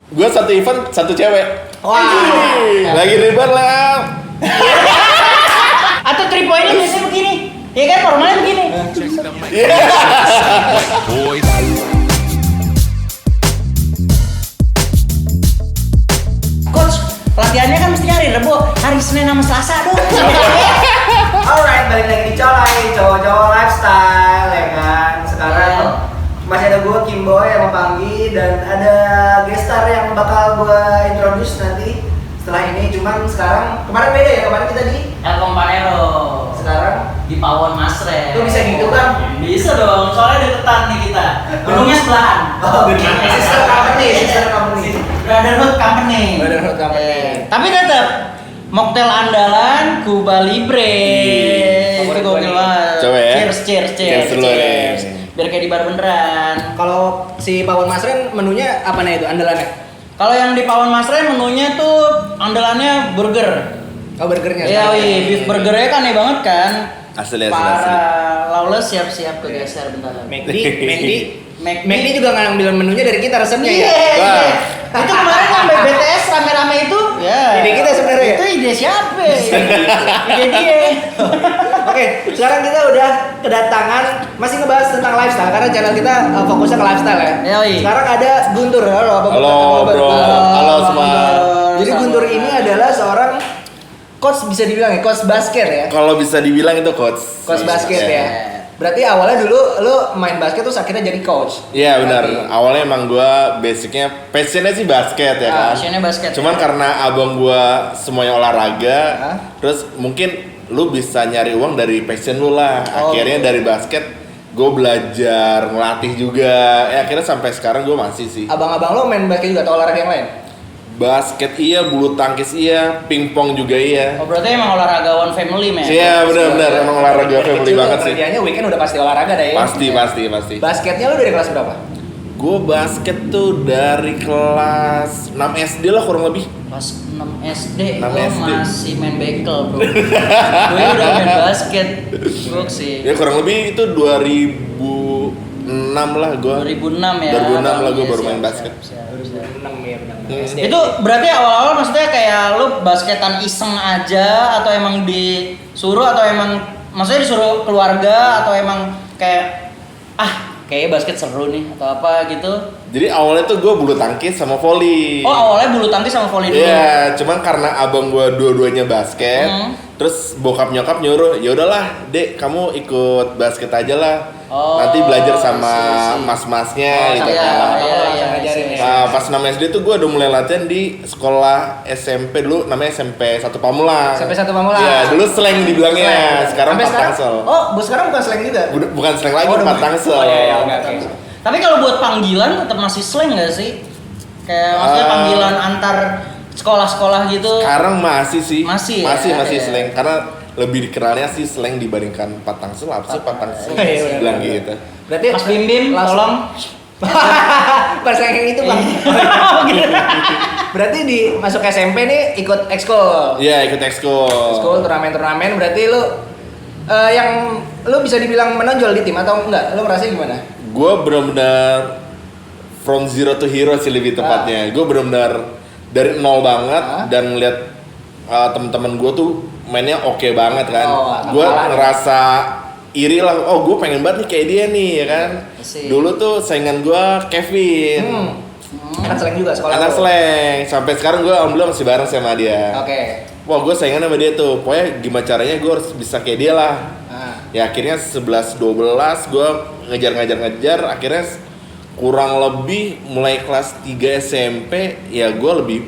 Gue satu event, satu cewek. Wah. Lagi ribet lah. Atau 3 poinnya biasanya begini. Ya kan normalnya begini. Coach, latihannya kan mesti hari Rebo, hari Senin sama Selasa dong. Alright, balik lagi di Colai, cowok-cowok lifestyle ya kan. Sekarang masih ada gue Kimboy sama Panggi dan ada gestar yang bakal gue introduce nanti setelah ini. Cuman sekarang kemarin beda ya, kemarin kita di El Companero. sekarang Di Pawon Masre. Lu bisa gitu kan? Bisa dong, soalnya deketan nih kita. Gedungnya sebelahan. Oh benar. Sister company. Brotherhood Company. Brotherhood Company. Tapi tetap mocktail andalan Cuba Libre. Itu Favorit gokil gua nih. banget. Coba ya. Cheers. Cheers dulu nih. Biar kayak di bar beneran. Kalau si Pawon Masren menunya apa nih itu andalannya? Kalau yang di Pawon Masre menunya tuh andalannya burger. Oh burgernya. Iya, beef burgernya kan aneh banget kan. Asli. Para lawless siap-siap kegeser bentar lagi. McD juga ngambil menunya dari kita resepnya ya. Wah. Itu kemarin sampai BTS rame-rame itu. Ya. Ide kita sebenarnya ya? Itu ide siapa? Ide dia. Oke, sekarang kita udah kedatangan masih ngebahas tentang lifestyle karena channel kita fokusnya ke lifestyle ya. Yoi. Sekarang ada Guntur. Halo, apa Halo, bro. Halo semua. Jadi Guntur ini adalah seorang coach, bisa dibilang ya, coach basket ya. Kalau bisa dibilang itu coach. Coach basket Iya. ya. Berarti awalnya dulu lu main basket terus akhirnya jadi coach. Iya benar. Berarti- Awalnya emang gue basicnya passionnya sih basket ya kan. Passionnya basket. Cuman karena abang gue semuanya olahraga, Hah? terus mungkin lu bisa nyari uang dari passion lu lah. Oh, Akhirnya gitu. dari basket gue belajar ngelatih juga. Akhirnya sampai sekarang gue masih sih. Abang-abang lo main basket juga atau olahraga yang lain? Basket iya, bulu tangkis iya, pingpong juga iya. Oh berarti emang olahraga one family men? Iya benar-benar emang olahraga family Kecil banget sih. Kerjanya weekend udah pasti olahraga deh ya. Pasti. Basketnya lu dari kelas berapa? Gue basket tuh dari kelas 6 SD lah kurang lebih. Pas 6 SD, 6 gue SD. masih main bekel bro. Gue udah main basket, gue sih. Ya kurang lebih itu 2006 lah gue. 2006 ya. 2006 lah gue Iya, baru siap, main basket. siap. 6 ya benar. Hmm. Itu berarti awal-awal maksudnya kayak lu basketan iseng aja atau emang disuruh atau emang maksudnya disuruh keluarga atau emang kayak kayaknya basket seru nih atau apa gitu. Jadi awalnya tuh gue bulu tangkis sama volley. Oh awalnya bulu tangkis sama volley dulu. Iya, cuman karena abang gue dua-duanya basket, terus bokap nyokap nyuruh, ya udahlah, Dek, kamu ikut basket aja lah. Oh, Nanti belajar sama I see. mas-masnya gitu iya, kan. iya, ngajarin ya. Nah, pas 6 SD tuh gue udah mulai latihan di sekolah SMP dulu, namanya SMP 1 Pamulang. Sampai 1 Pamulang. Iya, dulu slang dibilangnya, sekarang Sampai 4 tangsel. Oh, sekarang bukan slang juga. Bukan slang lagi, Oh, udah 4 tangsel. Oh iya, oke. Tapi kalau buat panggilan tetap masih slang nggak sih? Kayak maksudnya panggilan antar sekolah-sekolah gitu. Sekarang masih sih. Masih ya? Masih Iya. slang karena lebih dikenalnya sih slang dibandingkan 4 tangsel. Apa sih 4 tangsel? Iya, iya, Bilang benar. gitu. Berarti Mas Bim Bim, langsung- tolong. Pas yang itu bang. Berarti di masuk SMP nih ikut ekskul. Iya, ikut ekskul. Ekskul turnamen. Berarti lu yang lu bisa dibilang menonjol di tim atau enggak? Lu merasa gimana? Gue benar-benar from zero to hero sih lebih tepatnya. Gue benar-benar dari nol banget dan ngeliat teman-teman gue tuh mainnya oke banget kan. Oh, Gue kalah. ngerasa iri lah. Oh, gue pengen banget nih kayak dia nih ya kan. Asik. Dulu tuh saingan gue Kevin. Anak slang juga sekolah. Anak lu. slang. Sampai sekarang gue alhamdulillah masih bareng sama dia. Oke. Wah, gue saingan sama dia tuh. Pokoknya gimana caranya gue harus bisa kayak dia lah. Nah, Ya akhirnya 11-12 gue ngejar, akhirnya kurang lebih mulai kelas 3 SMP ya gue lebih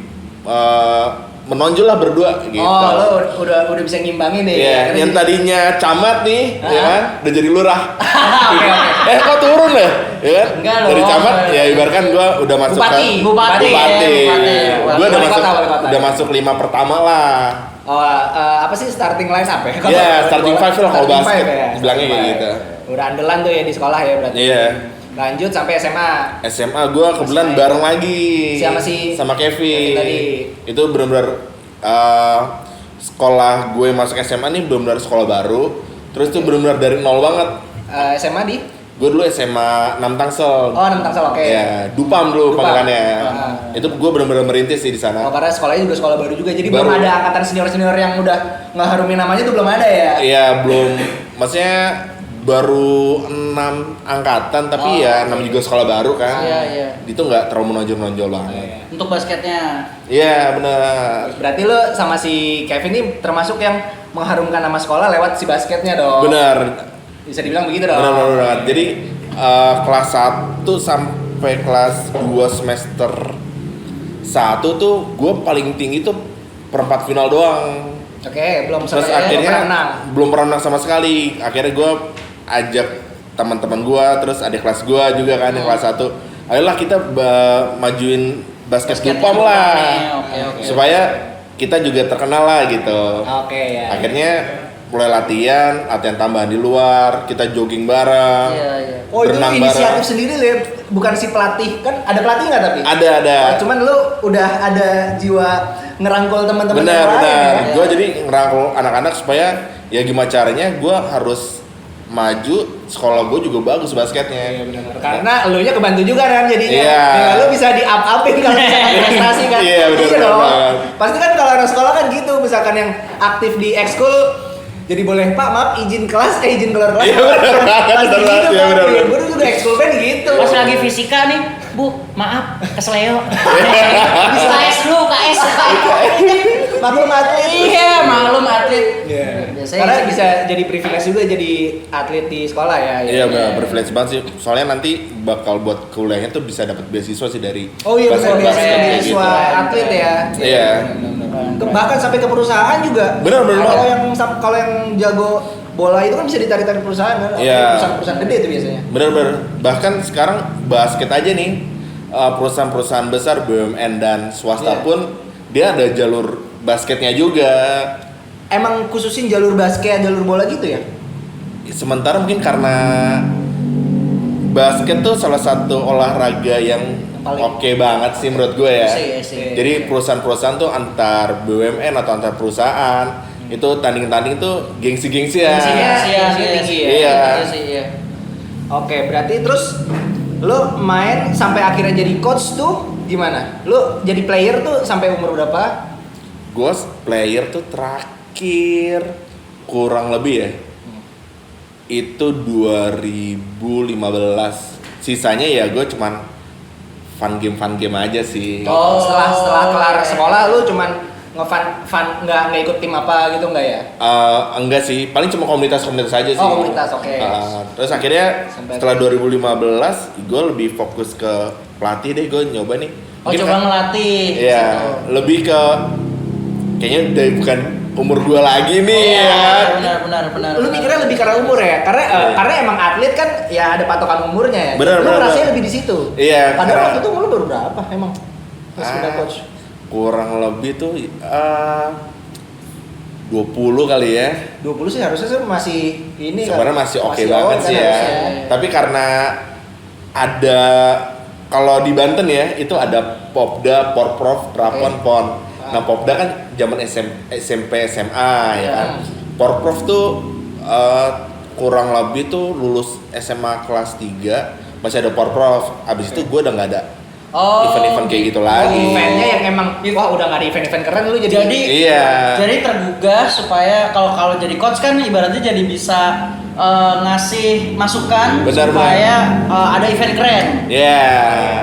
menonjol lah berdua gitu. Oh, lu udah bisa ngimbangin deh. Iya, Akhirnya yang jadi- tadinya camat nih, ya kan, udah jadi lurah. Oke. Kok turun ya? Ya kan? Enggak Dari loh. camat ya ibaratkan gue udah masuk Bupati. ke Bupati. Bupati. Gue udah Wali masuk kota, wali kota. udah masuk 5 pertama lah. Oh, apa sih starting line up ya? Iya, starting five lah kalau Starting basket. five ya, Bilangnya starting kayak five. gitu. Udah andalan tuh ya di sekolah ya berarti. Iya. Lanjut sampai SMA. SMA gue kebetulan main. bareng lagi Sama Kevin. Kevin tadi. Itu benar-benar sekolah gue masuk SMA nih benar-benar sekolah baru. Terus tuh benar-benar dari nol banget. SMA Gue dulu SMA 6 Tangsel. Oh, 6 Tangsel, oke. Ya, Dupam dulu Dupam. panggilannya. Ah. Itu gue benar-benar merintis sih di sana. Oh, karena sekolahnya juga sekolah baru juga, jadi Baru. belum ada angkatan senior-senior yang udah ngeharumin namanya tuh belum ada ya? Iya, belum. Maksudnya baru 6 angkatan, tapi Oh, ya 6 juga sekolah baru kan. Iya, iya. Itu nggak terlalu menonjol-nonjol banget. Untuk basketnya. Iya, benar. Berarti lo sama si Kevin ini termasuk yang mengharumkan nama sekolah lewat si basketnya dong? Benar. Bisa dibilang begitu dong? Benar. Jadi kelas 1 sampai kelas 2 semester 1 tuh gue paling tinggi tuh perempat final doang. Oke, belum Terus sampai akhirnya menang. belum pernah menang sama sekali. Akhirnya gue ajak teman-teman gue, terus adik kelas gue juga kan yang kelas 1. Ayolah kita majuin basket Basket Dupam yang lah. oke. Supaya kita juga terkenal lah gitu. Oke ya. Akhirnya mulai latihan tambahan di luar, kita jogging bareng. Iya. Oh itu berenang inisiatif bareng. sendiri Lip, bukan si pelatih kan? Ada pelatih nggak tapi? Ada. Oh, cuman lu udah ada jiwa ngerangkul teman-teman yang Benar. lain ya? Gue jadi ngerangkul anak-anak supaya ya gimana caranya gue harus maju, sekolah gue juga bagus basketnya. Karena elunya kebantu juga kan jadinya. Iya. Ya, lu bisa di-up-upin kalau misalkan prestasi kan. Iya, bener dong. banget. Pasti kan kalau anak sekolah kan gitu, misalkan yang aktif di ekskul jadi boleh Pak, maaf izin kelas, izin keluar kelas. Iya, bener banget, Pasti bener gitu banget, iya, kan. bener banget. Gue juga ekskul kan gitu. Pas lagi fisika nih, Bu, maaf, kesleo. KS dulu, KS. Maklum atlet. Iya, maklum atlet. Iya. Biasanya Karena gitu. bisa jadi privilege juga jadi atlet di sekolah ya. Iya, benar, privilege banget sih. Soalnya nanti bakal buat kuliahnya tuh bisa dapat beasiswa sih dari Oh iya benar basket beasiswa kayak beasiswa atlet ya. Iya. Bahkan sampai ke perusahaan juga. Benar. Kalau yang jago bola itu kan bisa ditarik-tarik perusahaan kan. Iya. Perusahaan gede itu biasanya. Bener. Bahkan sekarang basket aja nih, perusahaan-perusahaan besar BUMN dan swasta Iya. pun dia ada jalur basketnya juga. Emang khususin jalur basket, jalur bola gitu ya? Sementara mungkin karena basket tuh salah satu olahraga yang Paling- oke banget sih menurut gue ya. Iya. Jadi perusahaan-perusahaan tuh antar BUMN atau antar perusahaan itu tanding-tanding tuh gengsi-gengsi ya. Gengsinya tinggi ya? Iya. Iya. Oke, berarti terus lu main sampai akhirnya jadi coach tuh gimana? Lu jadi player tuh sampai umur berapa? Gue player tuh terakhir kurang lebih ya. Itu 2015. Sisanya ya gue cuman fun game aja sih. Oh, setelah kelar iya. sekolah lu cuman nge-fun nggak ikut tim apa gitu nggak ya? Enggak sih, paling cuma komunitas aja sih. Oh, komunitas, oke. Terus akhirnya Sampai setelah 2015 gue lebih fokus ke pelatih deh, gue nyoba nih. Oh, Mungkin coba kan- ngelatih. Iya, gitu. lebih ke kayaknya udah bukan umur gue lagi nih Iya, ya. benar. Lu mikirnya lebih karena umur ya? Karena emang atlet kan ya ada patokan umurnya ya. Benar, Lu benar, rasanya benar. lebih di situ. Iya, Padahal karena- waktu itu umur lu baru berapa emang? Pas udah coach. Kurang lebih tuh 20 kali ya. 20 sih harusnya sih masih ini kan. Sebenarnya masih oke banget on sih kan ya. harusnya. Tapi karena ada kalau di Banten ya itu ada Popda, Porprov, Prapon, Oke. Pon. Nah Popda kan zaman SMP, SMA ya kan. Porprov tuh kurang lebih tuh lulus SMA kelas 3 masih ada Porprov. Abis itu gue udah nggak ada Oh, event-event kayak gitu lagi. Eventnya yang emang wah udah nggak ada event-event keren lu jadi. Iya. Jadi tergugah supaya kalau jadi coach kan ibaratnya jadi bisa ngasih masukan Benar, supaya ada event keren. Iya.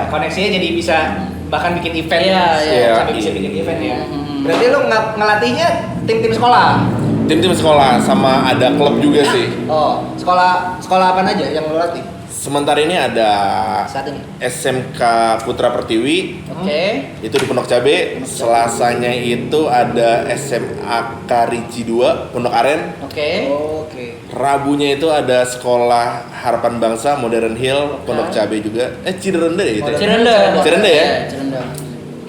koneksinya jadi bisa bahkan bikin event Iya, iya. sampai bisa bikin event ya. Mhm. Berarti lu ngelatihnya tim-tim sekolah. Tim-tim sekolah sama ada klub juga sih. Oh, sekolah apa aja yang lu latih Sementara ini ada saat ini? SMK Putra Pertiwi, Oke. itu di Pondok Cabe. Selasanya itu ada SMA Karici 2 Pondok Aren. Oke. Oke. Rabunya itu ada Sekolah Harapan Bangsa Modern Hill Pondok Cabe juga. Cirende ya itu. ya? Cirende ya? Cirende.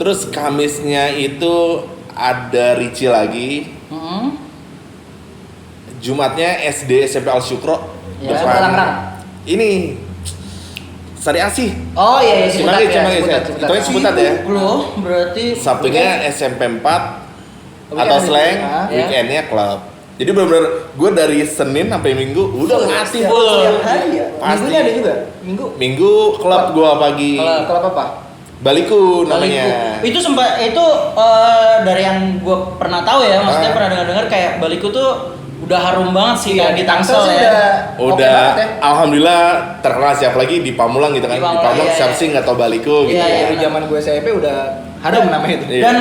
Terus Kamisnya itu ada Ricci lagi. Mhm. Jumatnya SD SMP Al Syukro. Ya, depan Tangerang. ini Sari Asih. Oh iya, Cimanggis, Cimanggis. Sebutat ya. Loh, berarti Sabtunya SMP 4 Weekend atau weekend. slang, Ah, ya. weekendnya klub. Jadi benar-benar gue dari Senin sampai Minggu udah ngasih Setiap full. hari ya. Pasti. Minggunya ada juga. Minggu. Minggu klub gue pagi. Kalau apa? Baliku namanya. Itu sempat itu dari yang gue pernah tahu ya, maksudnya pernah dengar-dengar kayak Baliku tuh udah harum banget sih Iya, di Tangsel sih ya. oke Udah banget ya. alhamdulillah terkenal, siap lagi di Pamulang gitu kan. Di Di Pamulang, Pamulang iya, siapa iya. sih nggak tahu Baliku gitu. Iya, iya. Dari zaman gue SMP udah harum namanya itu. Iya. Dan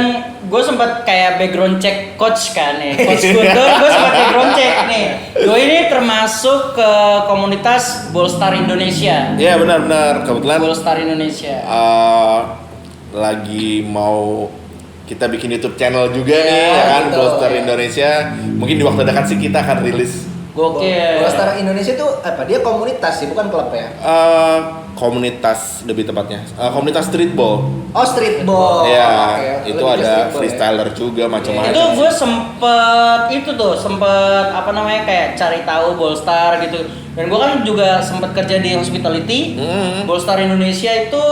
gue sempat kayak background check coach kan nih, coach Guntur, gue sempat background check nih. Gue ini termasuk ke komunitas Ballstar Indonesia. Iya benar-benar kebetulan Ballstar Indonesia. lagi mau kita bikin YouTube channel juga Iya, nih ya kan, betul. Ballstar Indonesia. Mungkin di waktu dekat sih kita akan rilis Gokil. Ballstar Indonesia itu apa? Dia komunitas sih, bukan klub ya? komunitas lebih tepatnya, komunitas streetball. Oh, streetball. Iya, Oke, itu lebih ke ada streetball ya. freestyler juga macam-macam. Itu gue sempet apa namanya kayak cari tahu Ballstar gitu. Dan gue kan juga sempet kerja di hospitality. Ballstar Indonesia itu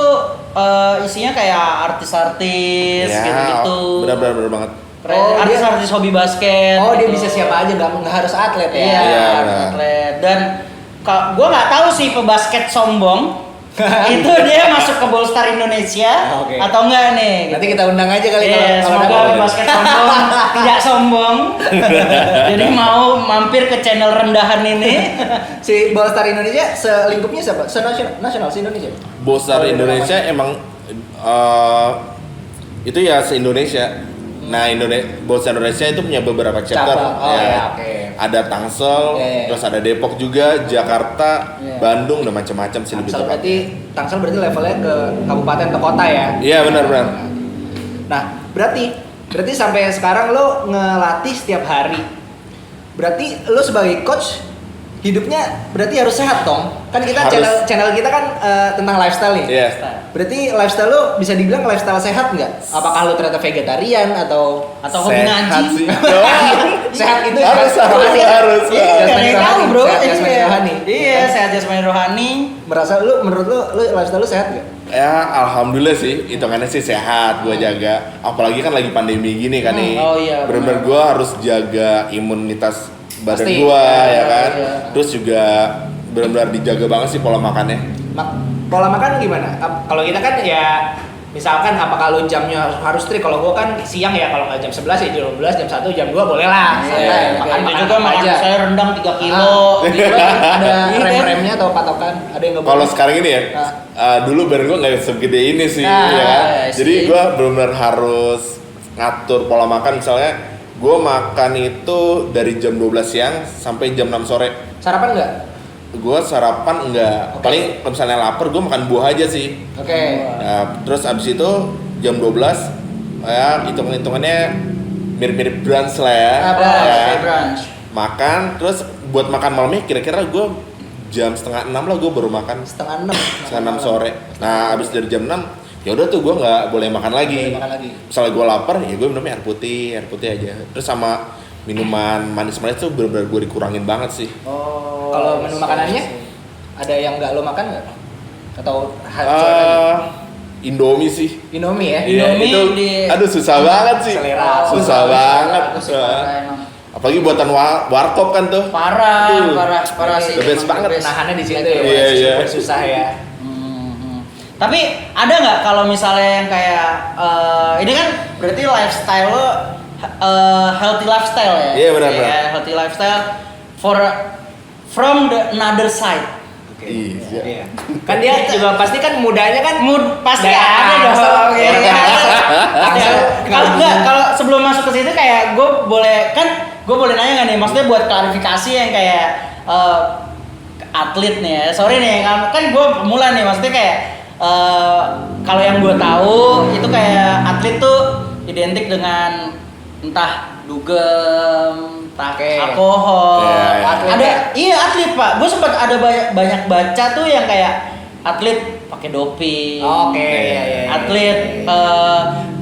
isinya kayak artis-artis Ya, gitu-gitu. benar-benar banget. Oh, dia- Artis-artis hobi basket. Oh, dia gitu. bisa siapa aja, nggak harus atlet ya? Iya, Iya, atlet. Dan gue nggak tahu sih pebasket sombong itu dia masuk ke Ballstar Indonesia Oke. atau enggak nih? Nanti kita undang aja kali Iya, kalau semoga ada. pebasket sombong tidak sombong. Jadi mau mampir ke channel rendahan ini. Si Ballstar Indonesia selingkupnya siapa? Nasional si Indonesia. Ballstar Oh, iya, Indonesia emang itu ya se-Indonesia. Nah, Ballstar Indonesia itu punya beberapa chapter. Cabang. Oh, ya, oke. Ada Tangsel, Iya, iya. terus ada Depok juga, Jakarta, Iya. Bandung, dan macam-macam sih lebih Tangsel tepatnya. Tangsel berarti levelnya ke kabupaten ke kota ya. Iya benar-benar. Nah, berarti sampai sekarang lo ngelatih setiap hari. Berarti lo sebagai coach hidupnya berarti harus sehat dong. Kan kita Harus. channel kita kan tentang lifestyle nih. Iya. Berarti lifestyle lo bisa dibilang lifestyle sehat nggak? Apakah lo ternyata vegetarian atau Hobi Sehat ngaji. sih. sehat itu Harus, sehat rohani kan? harus. Iya, Jasmani ada yang tahu rohani, bro. sehat jasmani rohani. Iya, sehat jasmani rohani. Merasa menurut lo lifestyle lo sehat nggak? Ya alhamdulillah sih, hitungannya sih sehat gue jaga. Apalagi kan lagi pandemi gini kan nih. Oh iya, Bener-bener gue harus jaga imunitas badan Pasti. gue ya kan. Iya. Terus juga benar-benar dijaga banget sih pola makannya. Pola makan gimana? Kalau kita kan ya misalkan apakah lo jamnya harus strict? Kalau gua kan siang ya, kalau nggak jam 11 ya jam 12, jam 1, jam 2 boleh lah. Santai, Iya, makan itu makan juga apa makan aja. saya rendang 3 kilo. Gitu kan, ada Iya. rem-remnya atau patokan? Ada yang nggak Kalau boleh? sekarang ini ya, dulu badan gue nggak segede ini sih, Nah, ya kan? iya sih. Jadi gue benar-benar harus ngatur pola makan. Misalnya gue makan itu dari jam 12 siang sampai jam 6 sore. Sarapan nggak? Gue sarapan enggak, Oke. paling kalau misalnya lapar gue makan buah aja sih. Oke. Nah, terus abis itu jam 12 ya hitung-hitungannya mirip-mirip brunch lah ya. Apa? Ya. Kayak brunch. Makan, terus buat makan malamnya kira-kira gue jam setengah 6 lah gue baru makan, Setengah 6. setengah 6 sore. Nah abis dari jam 6 ya udah tuh gue nggak boleh makan lagi. Boleh makan lagi. Misalnya gue lapar ya gue minumnya air putih aja. Terus sama minuman manis-manis tuh bener-bener gue dikurangin banget sih. Oh. Kalau menu makanannya ada yang nggak lo makan nggak? Atau Indomie sih. Indomie ya? Iya, Indomie itu, di- aduh susah banget sih. Selera. Susah banget. Aku sih parah emang. Apalagi buatan warkop kan tuh. Parah, Aduh. parah sih. The best emang banget. the best. Nahannya di situ Iya, ya. iya. Super susah ya. Tapi ada nggak kalau misalnya yang kayak ini kan berarti lifestyle lo healthy lifestyle ya? Iya, benar-benar. Iya, healthy lifestyle from the another side. Iya. Iya. Kan dia juga pasti kan mudanya kan Mood pasti Daerah ada Tangsel, dong. iya. Tangsel, Kalau enggak, kalau sebelum masuk ke situ kayak gue boleh nanya nggak nih? Maksudnya buat klarifikasi yang kayak atlet nih ya. Sorry nih, kan gue pemula nih. Maksudnya kayak kalau yang gue tahu itu kayak atlet tuh identik dengan entah dugem, entah Oke. alkohol. Iya, iya. Atlet ya? Atlet pak. Gue sempat ada banyak baca tuh yang kayak atlet pakai doping. Oke, iya. Atlet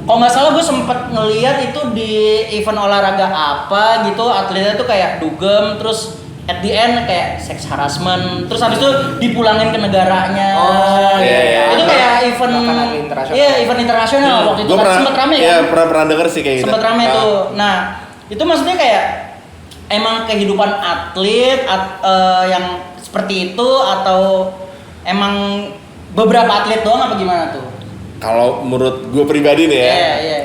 kalau nggak salah gue sempat ngeliat itu di event olahraga apa gitu, atletnya tuh kayak dugem, terus at the end kayak sex harassment, terus habis itu dipulangin ke negaranya. Oh, iya, iya. Itu kayak event Bahkan atlet internasional. iya, event internasional waktu itu Gue kan pernah, sempat rame ya, kan. pernah denger sih kayak gitu. Sempat rame Ah. tuh. Nah, itu maksudnya kayak emang kehidupan atlet yang seperti itu atau emang beberapa atlet doang apa gimana tuh? Kalau menurut gue pribadi nih ya, Iya.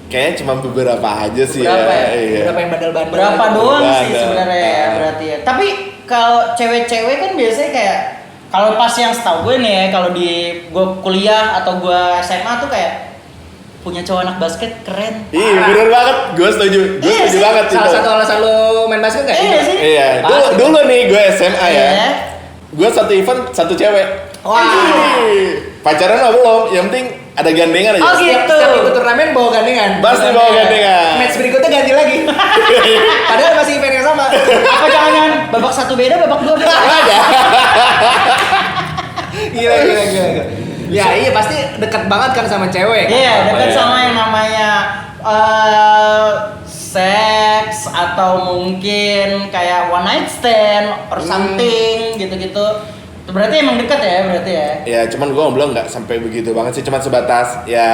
kayaknya cuma beberapa aja sih Beberapa ya? Iya. Berapa yang bandel-bandel? Berapa doang sih Bandel. sebenarnya ya berarti ya. Tapi kalau cewek-cewek kan biasanya kayak kalau pas yang setahu gue nih ya, kalau di gue kuliah atau gue SMA tuh kayak punya cowok anak basket keren. Iya bener banget, gue setuju Iya sih. banget Salah itu. satu alasan lo main basket nggak? Iya sih. Iya, dulu nih gue SMA ya, Iya. gue satu event satu cewek. Wah. Anjir. Pacaran mah belum, yang penting ada gandengan aja. Oh, gitu. Setiap ikut turnamen bawa gandengan. Pasti bawa gandengan. Match berikutnya ganti lagi. Padahal masih event yang sama. Apa jangan-jangan babak satu beda, babak dua beda? Gila. Ya iya pasti dekat banget kan sama cewek. Iya, kan? dekat ya? sama yang namanya seks atau mungkin kayak one night stand or something gitu-gitu. Itu berarti emang dekat ya berarti ya. Ya cuman gue belum nggak sampai begitu banget sih, cuman sebatas ya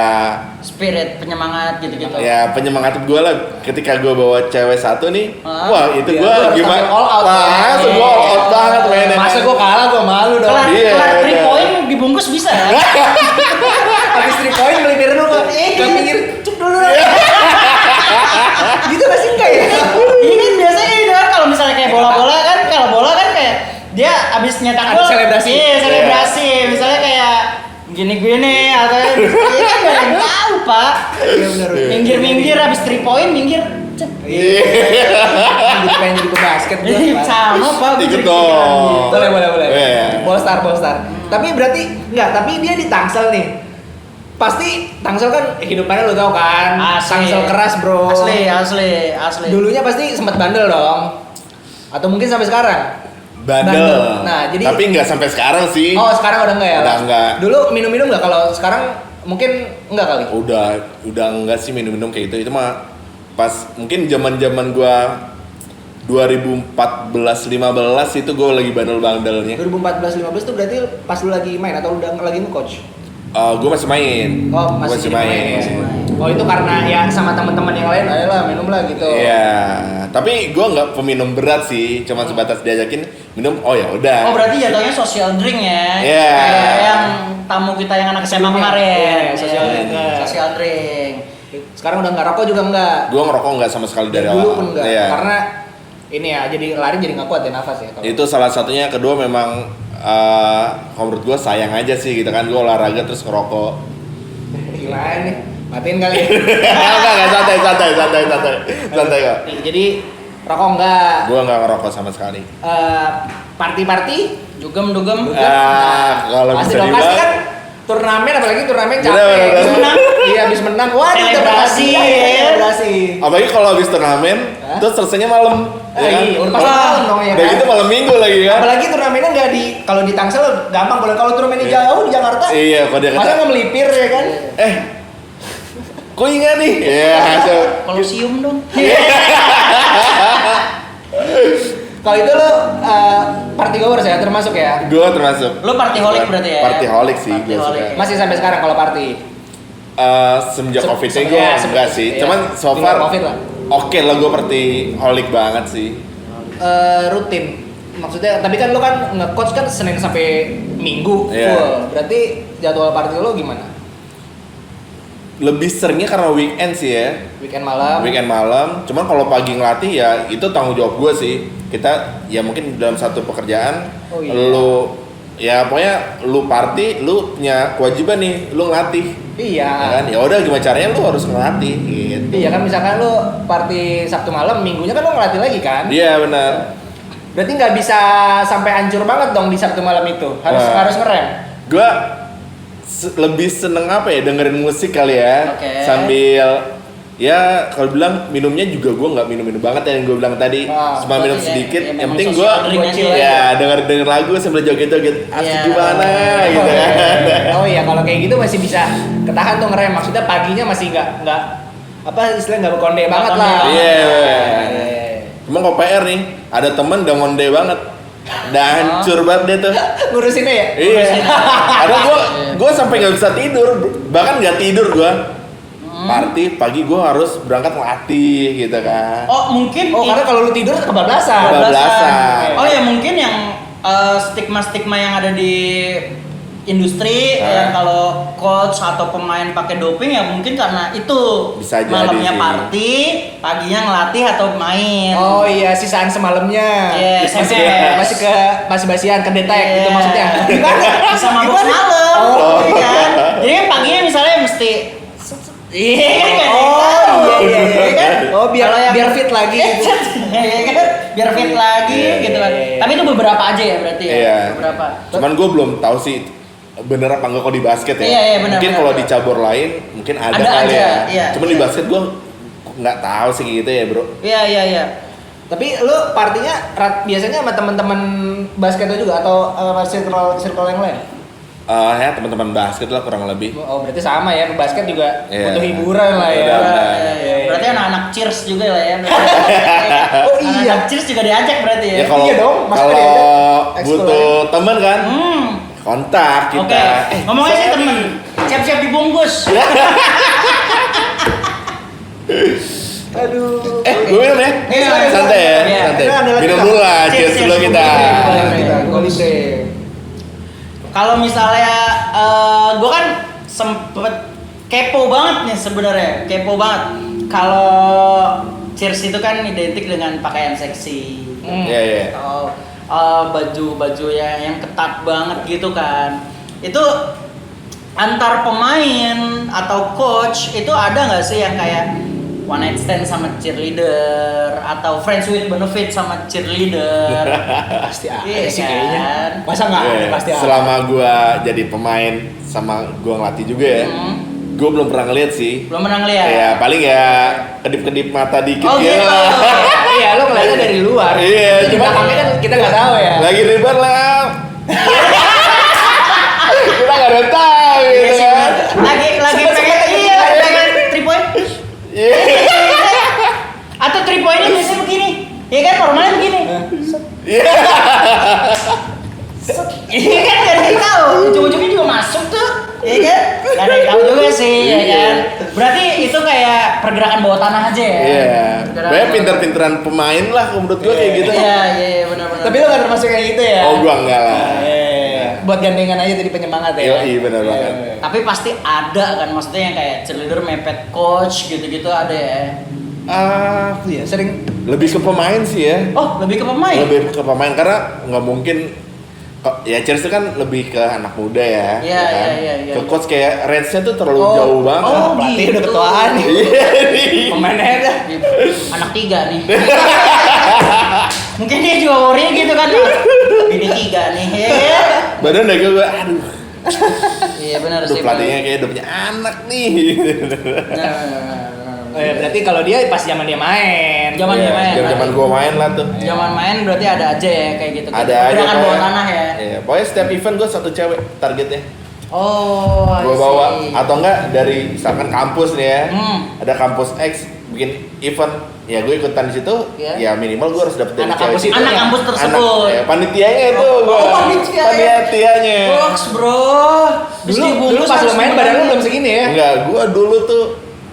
Spirit penyemangat gitu-gitu. ya penyemangat gue lah ketika gue bawa cewek satu nih. Hah? Wah itu Iya, gue lu harus gimana? sampai all out, Wah, ya. langsung gue all out banget mainnya. Masa gue kalah gue malu dong. Kelar Iya, kelar 3 udah. point dibungkus bisa ya? Habis 3 point beli bir dulu ke pinggir cuk dulu. Gitu gak sih enggak ya? Ini kan biasanya gitu kan kalau misalnya kayak bola-bola kan, kalau bola kan kayak dia abis nyetak Ada gol, selebrasi. iya selebrasi, misalnya kayak gini atau iya kan gak ada yang tahu pak. Iya benar. Minggir abis 3 point minggir. Cek. Iya. Jadi pengen jadi pebasket gue. Sama pak. gue Ikut jadi dong. pikiran gitu. Boleh. Iya. Ballstar. Tapi berarti enggak, tapi dia di Tangsel nih. Pasti Tangsel kan hidupannya lo tau kan. Asli. Tangsel keras, Bro. Asli. Dulunya pasti sempat bandel dong. Atau mungkin sampai sekarang. Bandel. Nah, jadi tapi nggak sampai sekarang sih. Oh, sekarang udah enggak ya? Udah enggak. Dulu minum-minum enggak, kalau sekarang mungkin enggak kali. Udah enggak sih minum kayak gitu. Itu mah pas mungkin zaman gua 2014-15 itu gua lagi bandel-bandelnya. 2014-15 tuh berarti pas lu lagi main atau udah lagi nge-coach? Gua masih main. Oh, Gua masih main. Oh, itu karena ya sama teman-teman yang lain, ayolah minum lah gitu. Iya, tapi gua nggak peminum berat sih, cuma sebatas diajakin minum. Oh ya udah. Oh berarti jatuhnya social drink ya? Iya. Kayak yang tamu kita yang anak SMA kemarin. Iya, social drink. Social drink. Sekarang udah nggak rokok juga enggak? Gua ngerokok nggak sama sekali dari Dulu awal. pun enggak. Iya. Karena ini ya jadi lari jadi nggak kuat ya nafas ya. Kalau Itu salah satunya. Kedua memang kalau menurut gua sayang aja sih gitu kan, gua olahraga terus ngerokok. gila nih, matiin kali. Enggak, santai kok. Jadi rokok enggak. Gua nggak ngerokok sama sekali. Party-party Dugem. Kalau pasti bisa dong, pasti kan dibilang turnamen, apalagi turnamen Bener, capek. bener. Menang. Iya habis menang. Wah, Selebrasi. Selebrasi. apalagi kalau habis turnamen, Hah? terus selesainya malam. Iya, udah pasti Wah, malam dong ya udah kan? gitu malam minggu lagi kan. Apalagi turnamennya nggak di, kalau di Tangsel gampang, kalau turnamennya Iya. jauh di Jakarta. Iya, kalau dia Masa kata, nggak melipir ya kan? kok ingat nih? Iya, so, Kolosium dong. Kalau itu lo party goers ya termasuk ya? gue termasuk. Lo partyholic berarti ya? Partyholic sih gue Partyholic. suka. Masih sampai sekarang kalau party? Semenjak COVID nya Semenjak- gue ya, enggak sih. ya. Cuman so Di far luar COVID lah. oke lah, gue partyholic banget sih. Rutin. Maksudnya, tapi kan lo kan nge-coach kan Senin sampai Minggu Iya. full. Berarti jadwal party lo gimana? Lebih seringnya karena weekend sih ya. Weekend malam? Weekend malam. Cuman kalau pagi ngelatih ya itu tanggung jawab gue sih. Kita ya mungkin dalam satu pekerjaan, Oh, iya. lu ya pokoknya lu party, lu punya kewajiban nih, lu ngelatih. Iya. Ya kan? Ya udah gimana caranya lu harus ngelatih gitu. Iya kan, misalkan lo party Sabtu malam, Minggunya kan lo ngelatih lagi kan? Iya benar. Berarti nggak bisa sampai hancur banget dong di Sabtu malam itu. Harus Wah. harus ngerem. Gue lebih seneng apa ya, dengerin musik kali ya. Oke. Sambil ya kalau bilang minumnya juga gue nggak minum banget ya, yang gue bilang tadi. Wah, Cuma minum berarti ya, sedikit. ya Yang memang penting social gue drink aja ya denger lagu sambil joget-joget. Asik Iya. gimana gitu Oh, kan. iya. Oh iya, kalau kayak gitu masih bisa ketahan tuh ngerem. Maksudnya paginya masih nggak apa istilahnya nggak berkonde banget konde lah. banget. Iya. Iya. Cuma kalau PR nih, ada temen udah ngonde banget. Udah hancur banget dia tuh. Ngurusinnya ya? Iya. Karena gue sampai nggak bisa tidur, bahkan nggak tidur gue. party, pagi gue harus berangkat ngelatih gitu kan. Oh mungkin karena kalau lu tidur kebablasan. Kebablasan. Oh ya mungkin yang stigma-stigma yang ada di industri yang kalau coach atau pemain pakai doping ya mungkin karena itu Bisa jadi malamnya sih. party, paginya ngelatih atau main. Oh iya, sisaan semalamnya. Yes, masih yes. masih ke basi-basian ke detek Iya. gitu maksudnya. Bisa mabuk malam, iya kan? Jadi kan paginya misalnya mesti iya kan nggak ada yang tahu, iya. kan? Oh, biar Kalau yang- biar fit lagi gitu. Iya kan? Biar fit lagi Iya, gitu kan. iya. Tapi itu beberapa aja ya berarti ya. Iya. Beberapa. Cuman gue belum tahu sih bener apa enggak kalau di basket ya. Iya, iya, benar, mungkin benar, kalau benar. di cabur lain mungkin ada Ada kali aja, ya. iya, Cuman di iya. basket gue nggak tahu sih gitu ya bro. Iya. Tapi lu partinya biasanya sama teman-teman basket lu juga atau circle yang lain? Ya teman-teman basket lah kurang lebih. Oh, berarti sama ya, basket juga Iya. butuh hiburan lah ya. Udah. Iya. Berarti anak-anak cheers juga lah ya. Oh, iya. Anak-anak cheers juga diajak berarti ya. Ya kalau Iya dong, masa kalau diajak ekskul butuh temen kan kontak Oke. kita. Ngomongnya sih temen. Siap-siap dibungkus. Aduh. Gue minum ya? Iya. Santai ya, Iya. santai. Ada lagi Minum nggak? dulu lah, Cheers, cheers cheers. dulu kita. Boleh, Kita Kolibri. Kalau misalnya gue kan sempet kepo banget nih sebenarnya, kepo banget. Kalau cheers itu kan identik dengan pakaian seksi. Iya, iya. Atau baju-baju yang ketat banget gitu kan. Itu antar pemain atau coach itu ada nggak sih yang kayak one night stand sama cheerleader atau friends with benefit sama cheerleader? Pasti ada Iya sih kan? kayaknya. Masa nggak ada Iya, pasti ada. selama gue jadi pemain sama gue ngelatih juga ya, gue belum pernah ngeliat sih. Belum pernah ngeliat? Ya paling ya kedip-kedip mata dikit Oh gitu gitu. lah. Iya, lu ngeliatnya dari luar. Iya, Cuma cuma- kami kan kita nggak tahu ya. Lagi ribet lah. Kita nggak ada tahu Iya gitu sih, kan. lagi pengen iya pengen 3 point. Iya. Atau 3 pointnya biasanya begini. Ya kan normalnya begini. Iya. Iya kan gak ada yang tahu. Ujung-ujungnya juga masuk tuh. Iya kan? Gak ada yang tahu juga sih, ya kan? Berarti itu kayak pergerakan bawah tanah aja ya. Iya. Pergerakan Banyak bawah pinter-pinteran pemain lah menurut gue kayak gitu. tanah. Iya, benar-benar. Tapi lu nggak termasuk kayak gitu ya? Oh gua enggak lah. Buat gandengan aja jadi penyemangat ya. Iya benar banget. Tapi pasti ada kan maksudnya yang kayak cheerleader mepet coach gitu-gitu ada ya. Iya, sering. Lebih ke pemain sih ya. Oh, lebih ke pemain. Lebih ke pemain karena nggak mungkin ya Cheers itu kan lebih ke anak muda ya. Iya, kan? iya. Ke coach kayak range-nya tuh terlalu Oh. jauh banget. Oh, Berarti gitu. udah ketuaan nih. Iya nih. Pemainnya dah. Anak 3 nih. Mungkin dia juga worry gitu kan. Bini 3 nih. Ya. Badan udah gue, aduh. Iya benar Aduh sih. pelatihnya kayak udah punya anak nih. Oh, ya, berarti kalau dia pas zaman dia main. Zaman dia main. Zaman gue main lah tuh. Zaman main berarti ada aja ya kayak gitu. Ada aja. Gerakan bawah pokoknya. tanah ya. Iya, pokoknya setiap event gue satu cewek targetnya. Oh, I Gue bawa see. atau enggak dari misalkan kampus nih ya. Ada kampus X bikin event, ya gue ikutan di situ. Iya. Ya minimal gue harus dapet dari Anak cewek kampus situ. itu Anak ya? kampus tersebut. Ya, panitianya itu Oh, gue. panitia ya? Panitianya. Box, bro. Terus Dulu dibungkus pas lu harus main badan lu gimana? belum segini ya? Enggak, gue dulu tuh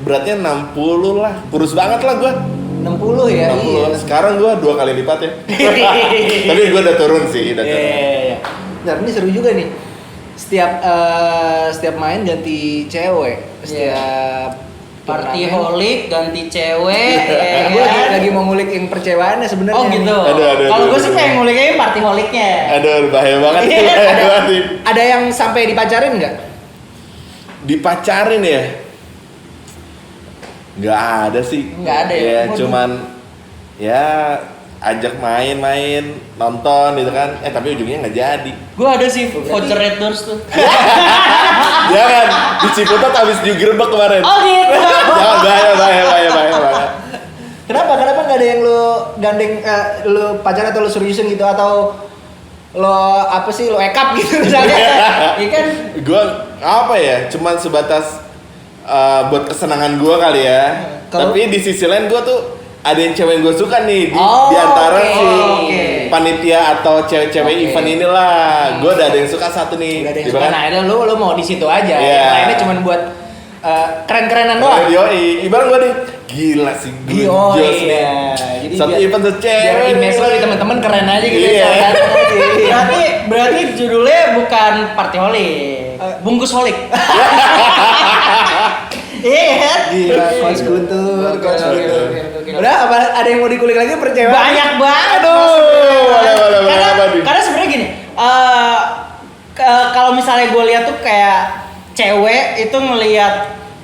beratnya 60 lah. Kurus banget lah gue. 60 ya. 60. Iya. Sekarang gue 2 kali lipat ya. Tapi gue udah turun sih, udah turun. Iya. Nah, ini seru juga nih. Setiap main ganti cewek. Setiap Party turnamen. holic ganti cewek. Nah, gue lagi mau ngulik yang percewaannya sebenarnya. Oh gitu. Aduh, Kalau gue aduh, sih aduh. pengen nguliknya party holicnya. Aduh, bahaya banget. Iya, Bahaya banget nih. Ada yang sampai dipacarin nggak? Dipacarin ya? Nggak ada sih. Nggak ada ya? Ya, Waduh. cuman ya ajak main-main, nonton gitu kan. Tapi ujungnya nggak jadi. Gue ada sih voucher Red Doors tuh. Jangan, di Ciputat habis digerebek kemarin. Oh gitu. Jangan, bahaya. Kenapa nggak ada yang lu gandeng, lu pacaran atau lu seriusin gitu atau lo apa sih lo ekap gitu misalnya? Iya kan? Gue apa ya, cuman sebatas buat kesenangan gue kali ya. Kalau- Tapi di sisi lain gue tuh ada yang cewek yang gue suka nih Oh, di antara oke. si Oke. panitia atau cewek-cewek Oke. event inilah. Gue udah ada yang suka satu nih. Udah ada yang Di suka, mana? nah itu lu mau di situ aja. Iya. Yang lainnya cuman buat keren-kerenan doang. Yoi, ibarat gua nih gila sih gue Oh jos nih. iya. Jadi Satu biar- event tuh biar cewek. image lo di teman-teman keren aja gitu. Iya. ya, datang aja. Berarti judulnya bukan Partyholic, Bungkusholik. Iya kan? Gila, coach Guntur, coach Oke, Guntur. oke, Udah, apa ada yang mau dikulik lagi percaya? Banyak banget. Aduh, boleh, Karena, apa nih? karena sebenarnya gini, kalau misalnya gue lihat tuh kayak cewek itu ngelihat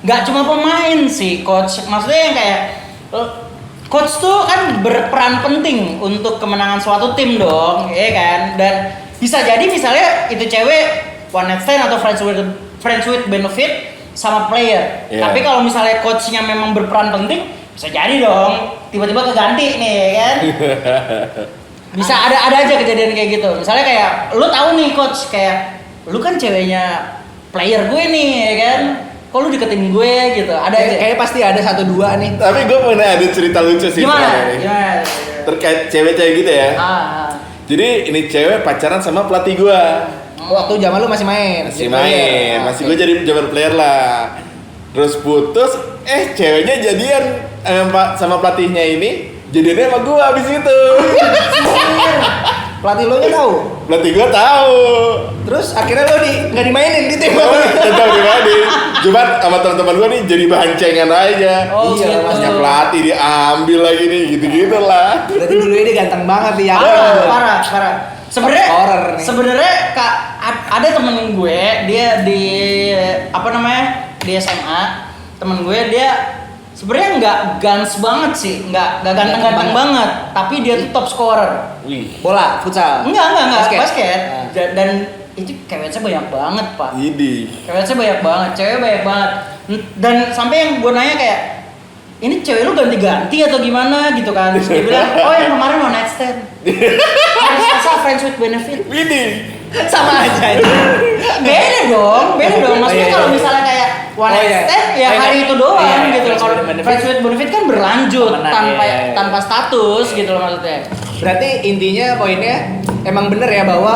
nggak cuma pemain sih, coach. Maksudnya yang kayak coach tuh kan berperan penting untuk kemenangan suatu tim dong, ya kan? Dan bisa jadi misalnya itu cewek one night stand atau friends with benefit sama player. Iya. Tapi kalau misalnya coachnya memang berperan penting, bisa jadi dong tiba-tiba keganti nih, ya kan? Bisa ada aja kejadian kayak gitu. Misalnya kayak lu tahu nih coach, kayak lu kan ceweknya player gue nih, ya kan? Kok lu deketin gue gitu? Ada aja. Kayak pasti ada 1-2 nih. Tapi gue pernah ada cerita lucu sih Gimana? soalnya nih. Gimana? Terkait cewek-cewek gitu ya. Ah. Jadi ini cewek pacaran sama pelatih gua. Waktu zaman lu masih main. Masih main, masih gue jadi zaman player lah. Terus putus, ceweknya jadian sama pelatihnya ini, jadiannya sama gua abis itu. Pelatih lo nya tahu. Pelatih gua tahu. Terus akhirnya lo nggak dimainin di tim. Tetap pribadi. Cuma sama teman-teman gua nih jadi bahan cengan aja. Oh, Iya, gitu. Masnya pelatih diambil lagi nih, gitu-gitu lah. Berarti dulu ini ganteng banget nih ya. Parah. Sebenarnya Horror nih. sebenarnya Kak ada temen gue, dia di apa namanya? Di SMA. Temen gue dia sebenarnya nggak guns banget sih, nggak ganteng-ganteng banget, tapi dia tuh top scorer. Wih, Bola, futsal. Enggak, Basket. basket. Nah. Dan itu ceweknya banyak banget, Pak. ini. Ceweknya banyak banget, cewek banyak banget. Dan sampai yang gue nanya kayak, ini cewek lu ganti-ganti atau gimana gitu kan? Terus dia bilang, oh yang kemarin one night stand. Hari Selasa friends with benefit. Ini. Sama aja. Beda dong. Maksudnya Oh, iya, kalau iya. misalnya kayak one Oh, night iya. stand, ya Oh, iya. hari itu doang Iya, iya, gitu. friends Kalau with benefit. friends with benefit kan berlanjut Temenan, tanpa iya, iya. tanpa status gitu loh maksudnya. Berarti intinya poinnya emang bener ya bahwa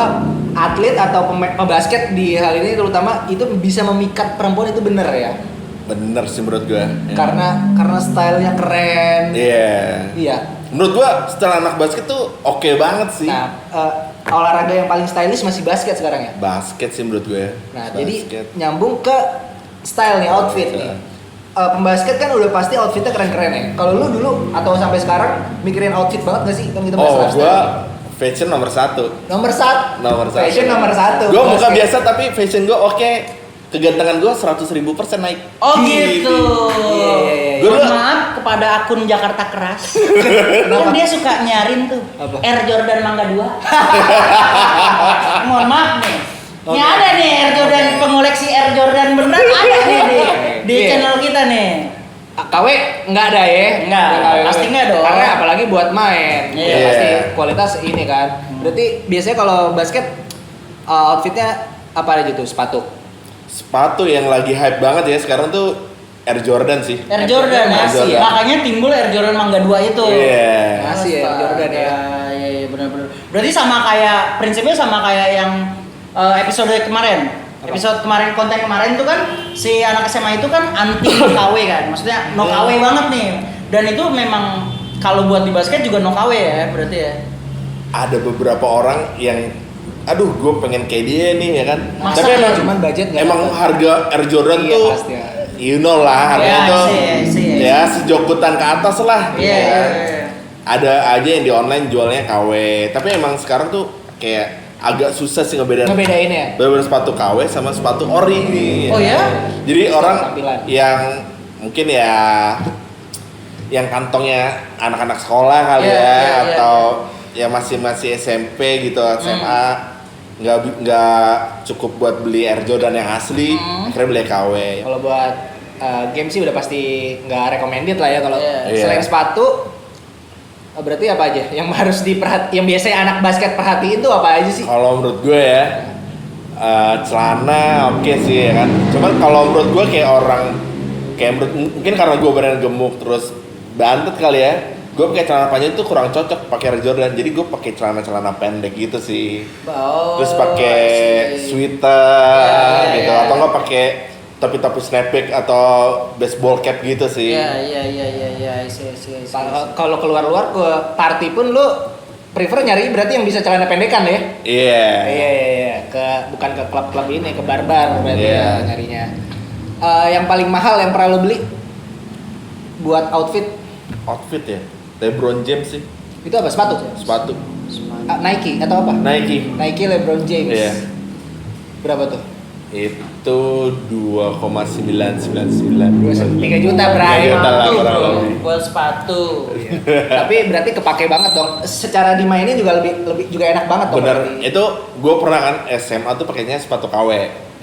atlet atau pebasket di hal ini terutama itu bisa memikat perempuan itu bener ya. Bener sih menurut gua. Karena stylenya keren. Iya. Iya. Menurut gua setelah anak basket tuh oke banget sih. Nah, olahraga yang paling stylish masih basket sekarang ya. Basket sih menurut gue. Nah, Basket. jadi nyambung ke style nih, outfit nih. Pembasket kan udah pasti outfitnya keren-keren ya. Kalau lu dulu atau sampai sekarang mikirin outfit banget gak sih? Kan kita bahas Oh, lifestyle. gua fashion nomor satu. Nomor satu. Nomor satu. Fashion nomor satu. Gua muka Basket. biasa tapi fashion gua oke. Kegantengan gua 100.000% naik. Oh gitu. Iya. Gua- Mohon maaf kepada akun Jakarta Keras. Kan dia suka nyarin tuh Apa? Air Jordan Mangga 2. Mohon maaf nih. Ini Oke. ada nih Air Jordan, pengoleksi Air Jordan beneran ada nih di Iya. channel kita nih. KW nggak ada ya? Nggak, KW. pasti nggak dong. Karena apalagi buat main, Iya. ya pasti kualitas ini kan. Berarti biasanya kalau basket outfitnya apa aja tuh? Sepatu. Sepatu yang lagi hype banget ya sekarang tuh Air Jordan sih. Air Jordan ya. Masih ya? Makanya timbul Air Jordan Mangga 2 itu. Iya. Masih ya, Air Jordan ya. Iya, benar-benar. Berarti sama kayak prinsipnya sama kayak yang episode kemarin. Apa? Episode kemarin, konten kemarin itu kan si anak SMA itu kan anti KW kan. Maksudnya no KW banget nih. Dan itu memang kalau buat di basket juga no KW ya, berarti ya. Ada beberapa orang yang aduh gue pengen kayak dia nih ya kan. Masa Tapi ya? emang Cuman budget nggak emang dapet. harga Air Jordan Iya, tuh pasti ya. you know lah harganya Ya, tuh sih. ya sejokutan ke atas lah. Iya, ya. iya. Ada aja yang di online jualnya KW. Tapi emang sekarang tuh kayak agak susah sih ngebedain Ngebedain ya. bener sepatu KW sama sepatu ori nih. Oh ya? Jadi orang Tampilan. yang mungkin ya yang kantongnya anak-anak sekolah kali Iya, ya iya, iya, atau ya masih SMP gitu SMA nggak cukup buat beli Air Jordan yang asli akhirnya beli KW. Kalau buat game sih udah pasti nggak recommended lah ya kalau Iya. selain Iya. sepatu. Berarti apa aja yang harus yang biasanya anak basket perhatiin tuh apa aja sih? Kalau menurut gue ya celana oke sih ya kan. Cuman kalau menurut gue kayak orang mungkin karena gue badan gemuk terus bantet kali ya. Gue pakai celana panjang itu kurang cocok pakai Air Jordan. Jadi gue pakai celana pendek gitu sih. Oh, Terus pakai I see. sweater Iya, gitu iya. atau enggak pakai tapi snapback atau baseball cap gitu sih. Iya, isi. Kalau keluar-luar ke party pun lu prefer nyari berarti yang bisa celana pendekan ya? Iya. Iya. Bukan ke klub-klub ini, ke bar-bar berarti Iya. ya nyarinya. Yang paling mahal yang pernah lu beli buat outfit Outfit ya. LeBron James sih. itu apa? Sepatu? Sepatu. Nike atau apa? Nike. LeBron James. Iya. Berapa tuh? Itu 2,999. 3 juta, Bray. 3 juta lah, Sepatu, kurang bro. lebih. Buat sepatu. Tapi berarti kepake banget dong. Secara dimainin juga lebih juga enak banget dong. Bener, berarti. itu gue pernah kan SMA tuh pakainya sepatu KW.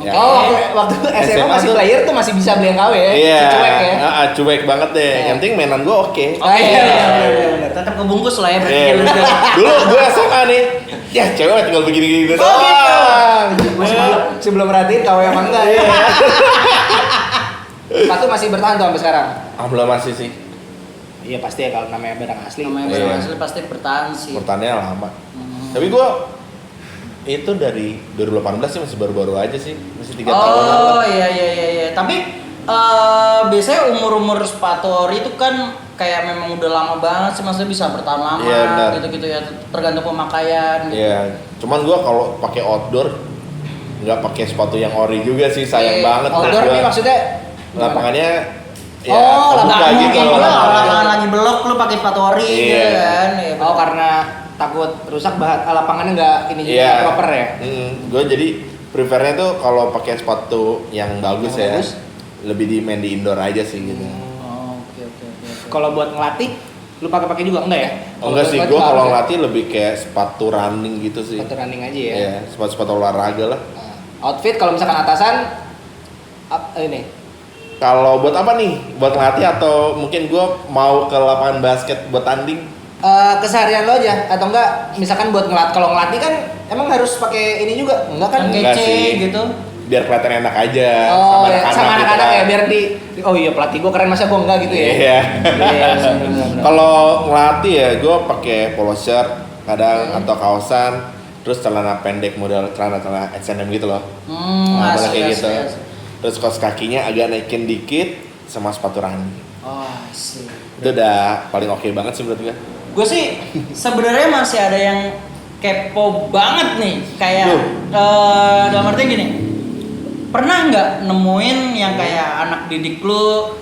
Ya. Oh, waktu SMA masih tuh- player tuh masih bisa beli yang KW ya. Iya, Cuek ya. cuek banget deh. Iya. Yang penting mainan gue oke. Oke, iya, iya. Tetap kebungkus lah ya berarti. Iya. lu juga. Dulu gue SMA nih, ya cewek tinggal begini-gini Oh gitu. Sebelum merhatiin KW emang enggak ya. Sepatu masih bertahan tuh sampai sekarang. Alhamdulillah masih sih. Iya pasti ya kalau namanya barang asli. Namanya Iya. barang asli pasti bertahan sih. Bertahannya lama. Tapi gue itu dari 2018 sih masih baru-baru aja sih, masih 3 tahunan Oh lah. iya. Tapi biasanya umur sepatu ori itu kan kayak memang udah lama banget sih, maksudnya bisa bertahan lama Iya, benar. gitu-gitu ya, tergantung pemakaian. Gitu. Iya, cuman gue kalau pakai outdoor nggak pakai sepatu yang ori juga sih, sayang Iya. banget. Outdoor gua. nih maksudnya Lapangannya ya Oh, terbuka Nggak gitu. mungkin kalau lapangannya. lapangan lagi belok lu pakai sepatu ori Iya. gitu kan. Iya, oh karena takut rusak lapangannya nggak ini juga Iya. proper ya. Gue jadi prefernya tuh kalau pakai sepatu yang bagus Yang ya, bagus? lebih di main di indoor aja sih gitu. Oh, oke. Kalau buat ngelatih, lu pakai juga enggak ya? Enggak sih, gue kalau ngelatih lebih kayak sepatu running gitu sih. sepatu running aja ya. Iya, sepatu olahraga lah. Nah, outfit kalau misalkan atasan ini Kalau buat apa nih? Buat ngelatih atau mungkin gue mau ke lapangan basket buat tanding? keseharian lo aja atau enggak misalkan buat kalau ngelatih kan emang harus pakai ini juga enggak kan? Yang Enggak kece sih. gitu. Biar kelihatan enak aja Oh, ya, anak-anak sama gitu anak-anak kan. ya biar oh iya pelatih gua keren masa gua enggak gitu ya. Iya. Iya, benar-benar. Kalau ngelatih ya gue pakai polo shirt kadang atau kaosan, terus celana pendek model celana H&M gitu loh. Nah, Asik, kayak gitu. asik. Terus kaos kakinya agak naikin dikit sama sepatu running. Oh, sih. Itu udah paling oke banget sih menurut gue. Gue sih sebenarnya masih ada yang kepo banget nih, kayak dalam artinya gini. Pernah nggak nemuin yang kayak anak didik lu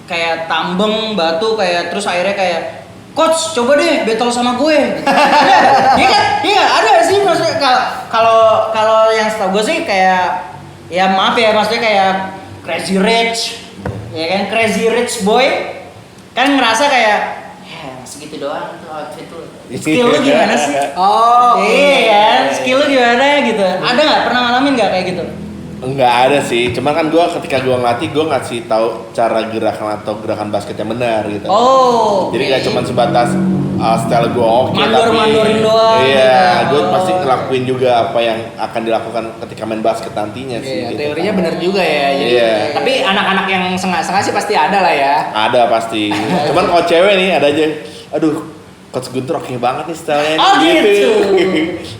kayak tambeng batu kayak terus akhirnya kayak coach coba deh battle sama gue. Iya kan? Iya ada sih maksudnya kalau yang setahu gue sih kayak ya maaf ya maksudnya kayak Crazy Rich ya kan, Crazy Rich Boy kan ngerasa kayak ya segitu doang tuh outfit lu. Skill lu gimana sih? Oh, Iya kan, skill lu gimana gitu. Ada nggak pernah ngalamin nggak kayak gitu? Enggak ada sih, cuman kan gue ketika gue ngelatih gue ngasih tahu cara gerakan basket yang benar gitu. Oh. Jadi oke. nggak cuma sebatas style gue oke, Mandor-mandorin doang iya, gitu. gue pasti Oh. ngelakuin juga apa yang akan dilakukan ketika main basket nantinya sih. Iya, gitu. teorinya benar juga ya. Jadi, Iya. tapi anak-anak yang sengah-sengah sih pasti ada lah ya. Ada pasti. Cuman kalau cewek nih ada aja. Aduh, Coach Guntur oke banget nih stylenya. Oh gitu.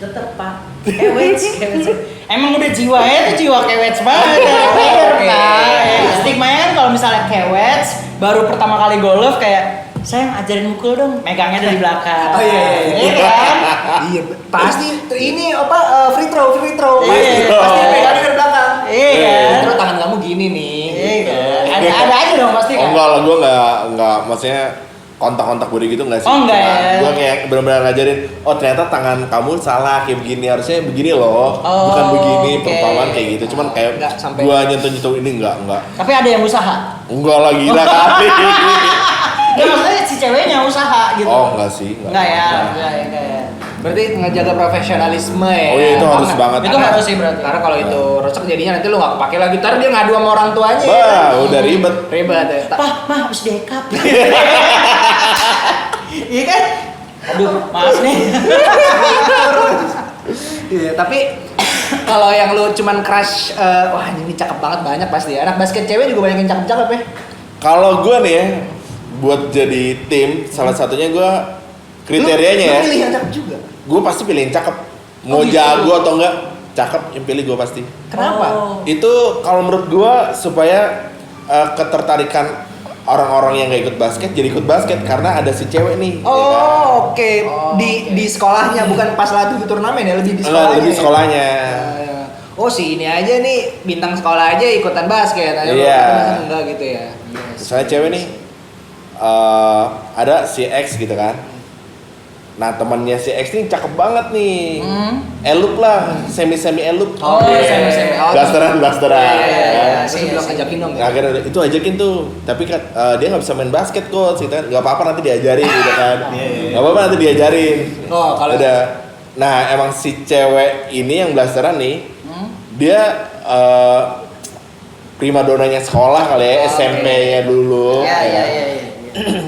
Tetep pak. Kewets. Emang udah jiwanya tuh jiwa kewets banget dari player Oke. pak. Stigmanya kan kalau misalnya kewets baru pertama kali golf kayak sayang ajarin mukul dong, megangnya dari belakang. Oh, iya. Iya kan? Iya, pasti ini apa free throw. Iya. Pasti pegangnya dari belakang. Iya kan? Terus tangan kamu gini nih. Iya kan? Ada aja dong pasti Oh kan. enggak lah, gue enggak maksudnya kontak-kontak body gitu enggak sih? Oh, enggak ya? Gue kayak benar-benar ngajarin, oh ternyata tangan kamu salah kayak begini, harusnya begini loh, Oh, bukan begini, oke. pertolongan kayak gitu. Cuman kayak Enggak sampai- gue nyentuh-nyentuh ini enggak. Tapi ada yang usaha. Enggak lah gila kali. Ya maksudnya si ceweknya usaha gitu. Oh enggak sih, Enggak ya. Berarti ngejaga profesionalisme ya. Oh iya, itu harus Karena- banget. Itu harus sih berarti. Karena kalau itu rusak jadinya nanti lu nggak kepake lagi. Ntar dia ngadu sama orang tuanya. Bah, ya. udah ribet. Ribet ya. Pak, mah habis dekap. Iya kan? Aduh, maaf nih. Iya, tapi kalau yang lu cuman crush, wah ini cakep banget banyak pasti ya. Anak basket cewek juga banyak yang cakep-cakep ya. Kalau gue nih ya, buat jadi tim, salah satunya gue kriterianya Lu ya, pilih yang cakep juga. gue pasti pilih yang cakep. Mau Oh, gitu. jago atau enggak, cakep yang pilih gue pasti. Kenapa? Oh. Itu kalau menurut gue supaya ketertarikan orang-orang yang nggak ikut basket jadi ikut basket karena ada si cewek nih. Oh, ya kan? oke. Oh, Di sekolahnya bukan pas lagi di turnamen ya, lebih di sekolahnya. Lebih ya? sekolahnya. Oh, si ini aja nih bintang sekolah aja ikutan basket. Ayo, Iya. masa enggak gitu ya. Misalnya cewek nih ada si X gitu kan. Nah temannya si X ini cakep banget nih. Elup lah, semi elup. Oh, semi-semi. Blasteran. Iya. Iya, Terus bilang iya. ajakin dong. Nah, akhirnya itu ajakin tuh, tapi kan dia nggak bisa main basket coach, gitu kan. Nggak apa-apa nanti diajarin gitu kan. Nggak apa-apa nanti diajarin. Oh, kalau Udah. Nah emang si cewek ini yang blasteran nih, dia prima donanya sekolah kali ya, Oke. SMP-nya dulu. Iya.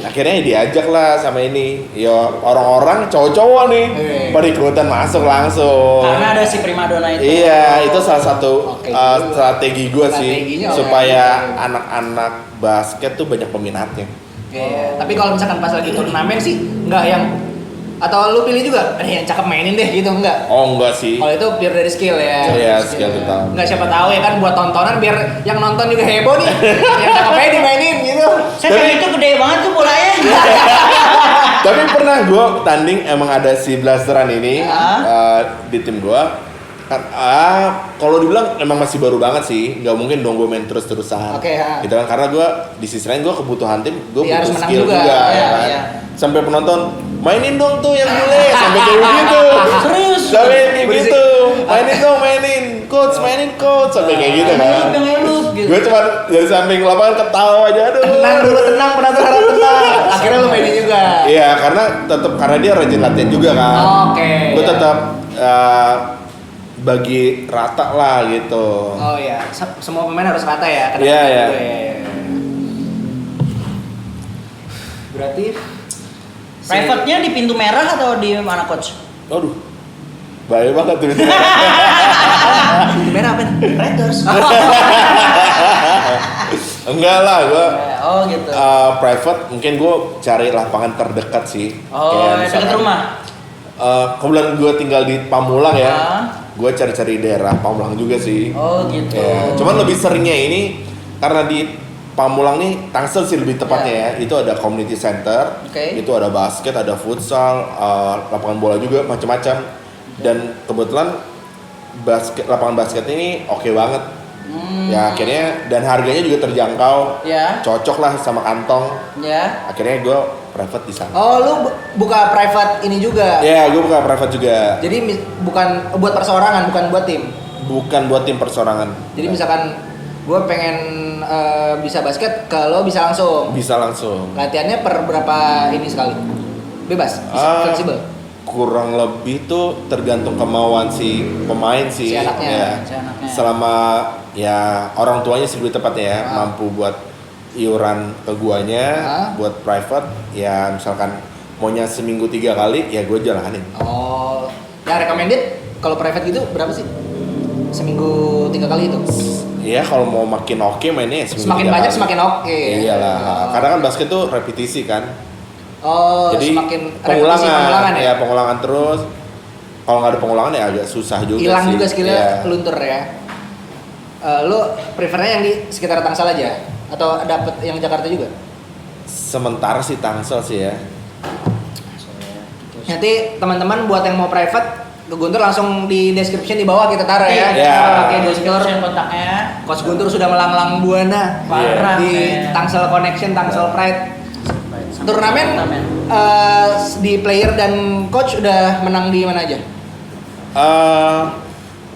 Akhirnya diajak lah sama ini, ya orang-orang cowok-cowok nih, pada ikutan masuk langsung. Karena ada si primadona itu. Iya, itu salah satu Oke, strategi gue sih Strateginya, supaya oke. anak-anak basket tuh banyak peminatnya. Iya. Tapi kalau misalkan pas lagi turnamen sih enggak yang atau lu pilih juga yang cakep mainin deh gitu enggak? Oh enggak sih. Kalau itu pure dari skill ya. Iya, skill total. Enggak siapa tahu ya kan buat tontonan biar yang nonton juga heboh nih. Yang cakepnya dimainin gitu. Saya kayak itu gede banget tuh bolanya. Tapi pernah gue tanding emang ada si blasteran ini di tim gue. Kalau dibilang emang masih baru banget sih, nggak mungkin dong gue main terus-terusan. Oke, ha. Gitu kan karena gue di sisi lain gue kebutuhan tim, gue Iya, harus butuh menang skill juga. juga, ya Iya, kan? iya. Sampai penonton mainin dong tuh yang bule, sampai kayak begitu. Serius? Sampai kayak Berisik. gitu, mainin coach, sampai kayak gitu kan. Yang elup gitu. Gue cuma dari samping lapangan ketawa aja, aduh. Tenang dulu, tenang, penonton harap tenang. Akhirnya lu mainin juga. Iya, karena dia rajin latihan juga kan. Oke. Gue tetap bagi rata lah gitu. Oh iya, semua pemain harus rata ya. Iya, iya. Berarti Private-nya di pintu merah atau di mana coach? Aduh, bahaya banget tuh. Gimana apa nih? Raiders. Enggak lah, gue Oh gitu. private mungkin gue cari lapangan terdekat sih. Oh, Kayak dekat misalkan, rumah. Kebetulan gue tinggal di Pamulang ya. Ah. Gue cari-cari daerah Pamulang juga sih. Oh gitu. Ya, cuman lebih seringnya ini karena di Pamulang nih, Tangsel sih lebih tepatnya ya. Itu ada community center, Oke. itu ada basket, ada futsal, lapangan bola juga macam-macam. Dan kebetulan lapangan basket ini oke banget. Ya akhirnya dan harganya juga terjangkau, Ya. cocok lah sama kantong. Ya. Akhirnya gue private di sana. Oh, lu buka private ini juga. Ya, gue buka private juga. Jadi bukan buat perseorangan, bukan buat tim. Bukan buat tim persorangan. Jadi misalkan gue pengen bisa basket, kalau bisa langsung. Bisa langsung. Latihannya per berapa ini sekali? Bebas, bisa fleksibel. Kurang lebih tuh tergantung kemauan si pemain sih. Si anaknya, Ya. si anaknya. Selama ya orang tuanya sih lebih tepatnya ya mampu buat iuran ke guanya, buat private ya misalkan maunya seminggu 3 kali ya gue jalanin. Oh, yang recommended kalau private gitu berapa sih? Seminggu 3 kali itu? Iya kalau mau makin oke mainnya ya seminggu Semakin 3 banyak kali. semakin oke. Iyalah, karena kan basket tuh repetisi kan. Oh, Jadi semakin repetisi pengulangan ya? pengulangan terus. Kalau nggak ada pengulangan ya agak susah juga Hilang sih. juga skillnya, Iya. luntur ya. Lo prefernya yang di sekitar Tangsel aja? Atau dapet yang Jakarta juga? Sementara sih Tangsel sih ya. Nanti teman-teman buat yang mau private, ke Guntur langsung di description di bawah kita taruh ya. Iya. Pakai Guntur. Description kontaknya. Coach Guntur sudah melanglang buana Parah, di men. Tangsel Connection, Tangsel Pride. Turnamen Turnamen. di player dan coach udah menang di mana aja?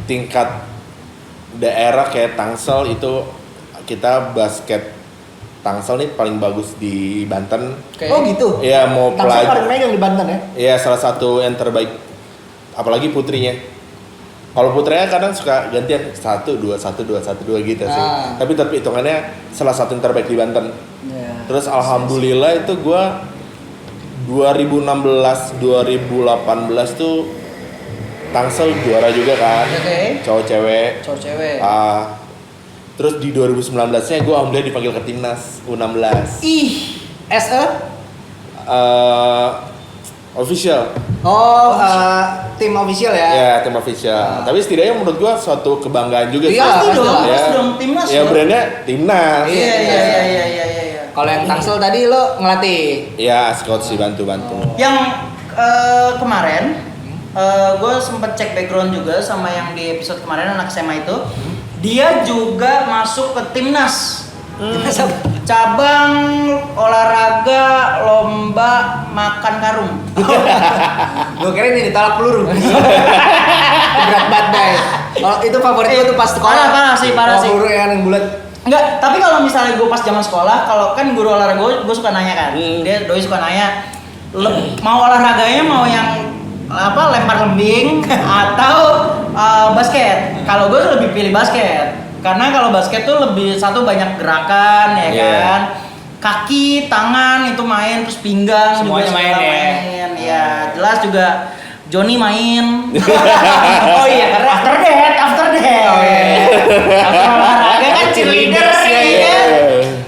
Tingkat daerah kayak Tangsel itu kita basket Tangsel nih paling bagus di Banten. Oke. Oh gitu. Ya mau Tangsel paling pelajar. megang di Banten ya. Ya salah satu yang terbaik. Apalagi putrinya. Kalau putranya kadang suka gantian 1-2 1-2 1-2 gitu sih. Tapi hitungannya salah satu yang terbaik di Banten. Ya. Terus alhamdulillah itu gua 2016 2018 tuh Tangsel juara juga kan. Oke. Cowok cewek. Cowok cewek. Terus di 2019-nya gue alhamdulillah dipanggil ke timnas U16. Ih, SE official. Oh, tim official ya? Ya, tim official. Tapi setidaknya menurut gua suatu kebanggaan juga sih. Iya, Pasti pasti dong, lah. pasti dong timnas Ya dong. brandnya timnas. Iya iya iya iya iya iya. Kalau yang Tangsel tadi lo ngelatih. Ya, scout sih bantu-bantu. Yang kemarin gue sempet cek background juga sama yang di episode kemarin anak SMA itu, dia juga masuk ke timnas. Cabang olahraga lomba makan karung. Gue kira ini ditolak peluru. Berat banget guys. Kalau itu favorit gue tuh pas sekolah. Parah sih. Peluru yang bulat. Enggak, tapi kalau misalnya gue pas zaman sekolah, kalau kan guru olahraga gue suka nanya kan, dia doi suka nanya, mau olahraganya mau yang apa lempar lembing atau basket. Kalau gue lebih pilih basket, karena kalau basket tuh lebih satu banyak gerakan ya kan, kaki, tangan itu main, terus pinggang Semuanya juga main segala ya. main. Ya jelas juga Joni main. Oh iya, karena after that. Oh iya. After olahraga kan cheerleader Cheerleaders, ya iya. kan.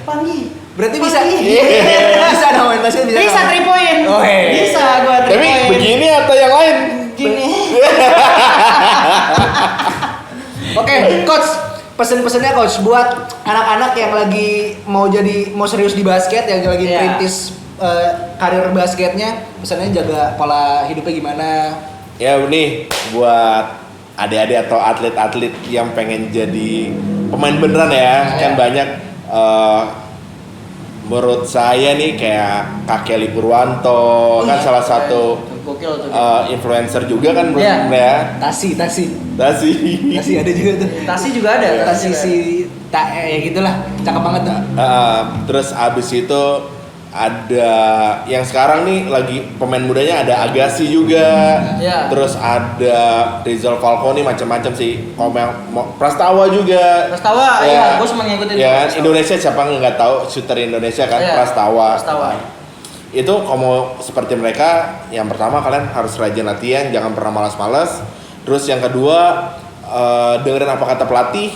Panggi. berarti bisa. Panggi. Bisa dong main basket bisa. Bisa dong. 3 point. Oh, iya. Bisa gua 3 Tapi point. begini atau yang lain? Gini. Oke, coach. Pesen-pesennya coach buat anak-anak yang lagi mau serius di basket, yang lagi Iya. merintis karir basketnya, pesannya jaga pola hidupnya gimana. Ya nih buat adik-adik atau atlet-atlet yang pengen jadi pemain beneran ya, kan banyak menurut saya nih kayak Kak Kelly Purwanto kan salah satu Gokil tuh. influencer juga kan menurut Iya. ya. Tasi Tasi. ada juga tuh. Tasi juga ada. Tasi ya gitulah, cakep banget tuh. Terus abis itu ada yang sekarang nih lagi pemain mudanya ada Agassi juga. Iya. Terus ada Rizal Falcone macam-macam sih. Prastawa juga. Prastawa, iya, gua cuma ngikutin Ya, Prastawa. Indonesia siapa nggak tahu shooter Indonesia kan Iya, Prastawa. Prastawa. Itu kalau mau seperti mereka, yang pertama kalian harus rajin latihan, jangan pernah malas-malas. Terus yang kedua dengerin apa kata pelatih.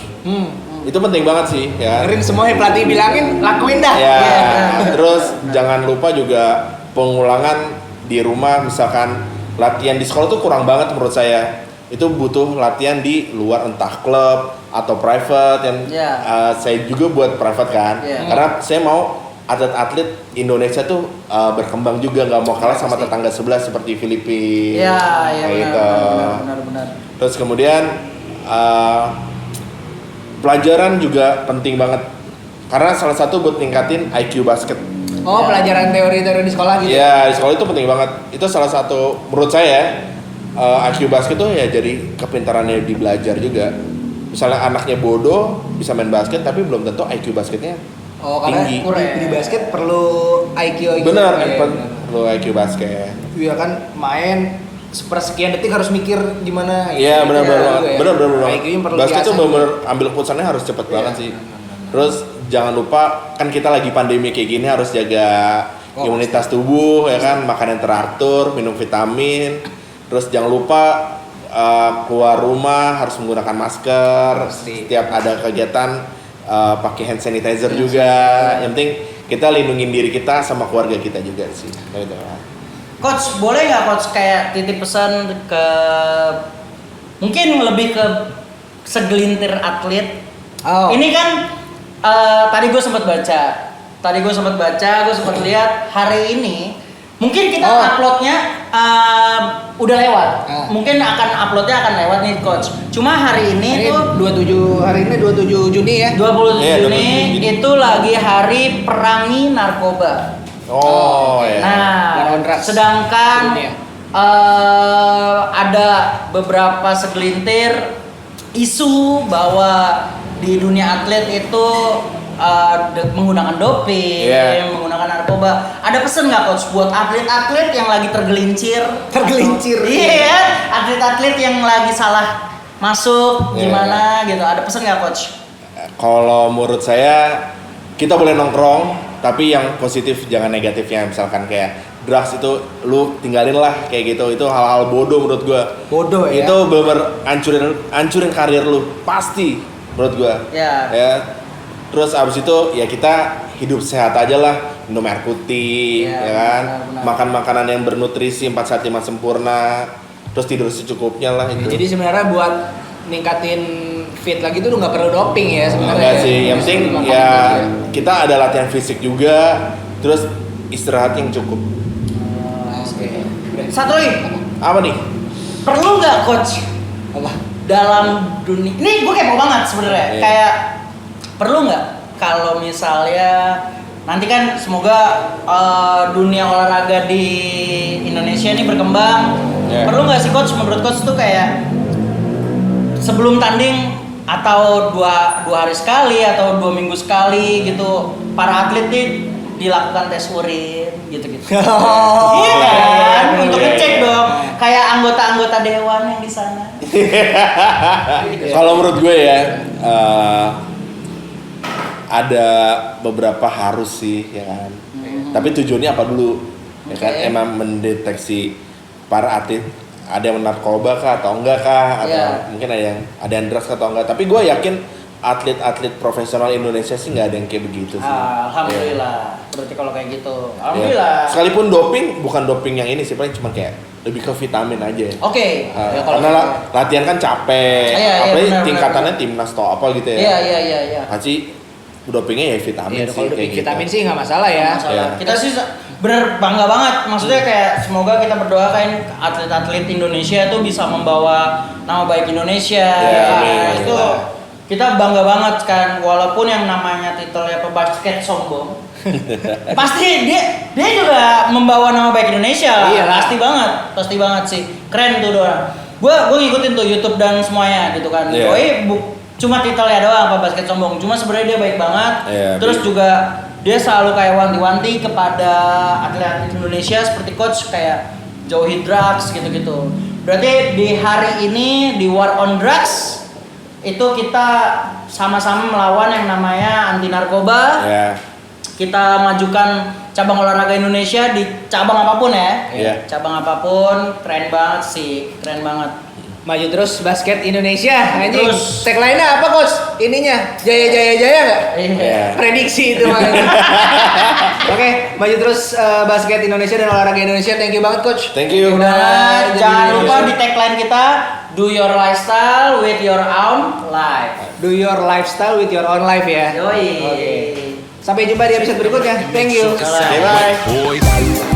Itu penting banget sih ya. Dengerin semua yang pelatih bilangin, lakuin dah. Ya, Iya. terus jangan lupa juga pengulangan di rumah, misalkan latihan di sekolah tuh kurang banget menurut saya. Itu butuh latihan di luar, entah klub atau private yang Iya. saya juga buat private kan. Iya. Karena saya mau atlet-atlet Indonesia tuh berkembang juga, nggak mau kalah sama tetangga sebelah seperti Filipina. Iya, kayak gitu. benar. Terus kemudian pelajaran juga penting banget karena salah satu buat ningkatin IQ basket. Oh, pelajaran teori-teori di sekolah gitu. Iya, di sekolah itu penting banget. Itu salah satu menurut saya IQ basket tuh ya jadi kepintarannya di belajar juga. Misalnya anaknya bodoh bisa main basket tapi belum tentu IQ basketnya Oh, karena tinggi. di basket perlu IQ. Bener, Iya, perlu IQ basket. Iya kan, main sepersekian detik harus mikir gimana. Iya, benar banget. ya. Benar banget. IQ-nya perlu Basket tuh diasah. benar ambil keputusannya harus cepet banget sih. Terus jangan lupa kan kita lagi pandemi kayak gini harus jaga imunitas tubuh ya kan, makan yang teratur, minum vitamin. Terus jangan lupa keluar rumah harus menggunakan masker. Pasti. Setiap ada kegiatan pakai hand sanitizer juga. Yang penting kita lindungin diri kita sama keluarga kita juga sih. Gitu. Coach, boleh nggak coach kayak titip pesan ke mungkin lebih ke segelintir atlet? Oh. Ini kan tadi gue sempat baca, gue sempat lihat hari ini. Mungkin kita uploadnya udah lewat. Mungkin uploadnya akan lewat nih coach. Cuma hari ini tuh 27 Juni ya. 27 Iya, Juni 27 Juni. itu lagi hari perangi narkoba. Oh, ya. Nah, Lawan drugs sedangkan dunia. ada beberapa segelintir isu bahwa di dunia atlet itu menggunakan doping, Iya. menggunakan narkoba. Ada pesan nggak coach buat atlet-atlet yang lagi tergelincir? Tergelincir. Iya, atlet-atlet yang lagi salah masuk Iya. gimana gitu. Ada pesan nggak coach? Kalau menurut saya kita boleh nongkrong tapi yang positif jangan negatifnya. Misalkan kayak drugs itu lu tinggalin lah kayak gitu. Itu hal-hal bodoh menurut gua. Bodoh ya. Itu bener hancurin karir lu pasti menurut gua. Ya. Ya. Terus abis itu ya kita hidup sehat aja lah, minum air putih, Iya, ya kan, benar-benar. makan makanan yang bernutrisi 4 sehat 5 sempurna, terus tidur secukupnya lah itu. Jadi sebenarnya buat ningkatin fit lagi tuh lu nggak perlu doping ya sebenarnya. Enggak sih, yang penting Makan ya aja. kita ada latihan fisik juga, terus istirahat yang cukup. Oke. Satu lagi, Apa nih? perlu nggak coach Apa? dalam dunia ini gue kepo banget sebenarnya Iya. kayak perlu nggak kalau misalnya nanti kan semoga dunia olahraga di Indonesia ini berkembang. Iya. Perlu nggak sih coach menurut coach tuh kayak sebelum tanding atau dua hari sekali atau 2 minggu sekali gitu para atlet nih dilakukan tes urin gitu-gitu. Oh, Iya kan? iya, Untuk iya, ngecek iya. dong kayak anggota-anggota dewan yang di sana. Kalau menurut gue ya ada beberapa harus sih ya kan. Tapi tujuannya apa dulu? Ya kan Oke. emang mendeteksi para atlet ada yang narkoba kah atau enggak kah atau Iya. mungkin ada yang drugs atau enggak. Tapi gue yakin atlet-atlet profesional Indonesia sih nggak ada yang kayak begitu sih. Alhamdulillah. Berarti kalau kayak gitu. Ya. Alhamdulillah. Sekalipun doping bukan doping yang ini sih paling cuma kayak lebih ke vitamin aja ya. Oke. Ya, kalau Karena gitu. latihan kan capek, Iya, iya, apalagi benar, tingkatannya timnas atau apa gitu ya. Iya. Pasti dopingnya ya vitamin Iya, sih kalau kayak doping gitu. vitamin sih nggak masalah ya. Masalah. Iya. Kita sih bener bangga banget. Maksudnya kayak semoga kita berdoa kan atlet-atlet Indonesia tuh bisa membawa nama baik Indonesia. Iya, Ya, amin. itu kita bangga banget kan walaupun yang namanya titelnya pebasket sombong. Pasti dia juga membawa nama baik Indonesia lah. Iya lah. Pasti banget sih. Keren tuh doang. Gua ngikutin tuh YouTube dan semuanya gitu kan. Iya. Doi cuma titelnya doang pebasket sombong. Cuma sebenarnya dia baik banget. Iya, Terus baik. juga dia selalu kayak wanti-wanti kepada atlet Indonesia seperti coach kayak jauhi drugs gitu-gitu. Berarti di hari ini di War on Drugs itu kita sama-sama melawan yang namanya anti narkoba. Ya. Kita majukan cabang olahraga Indonesia di cabang apapun ya. Iya. Cabang apapun, keren banget sih, keren banget. Maju terus basket Indonesia. Anjing. Terus. Tagline-nya apa, Coach? Ininya Jaya Jaya Jaya nggak? Iya. Prediksi itu makanya. Oke, maju terus basket Indonesia dan olahraga Indonesia. Thank you banget, Coach. Thank you. Nah, Jadi jangan lupa Indonesia. di tagline kita do your lifestyle with your own life. Do your lifestyle with your own life ya. Yoi. Oke. Sampai jumpa di episode berikutnya. Thank you. Bye bye. Boys.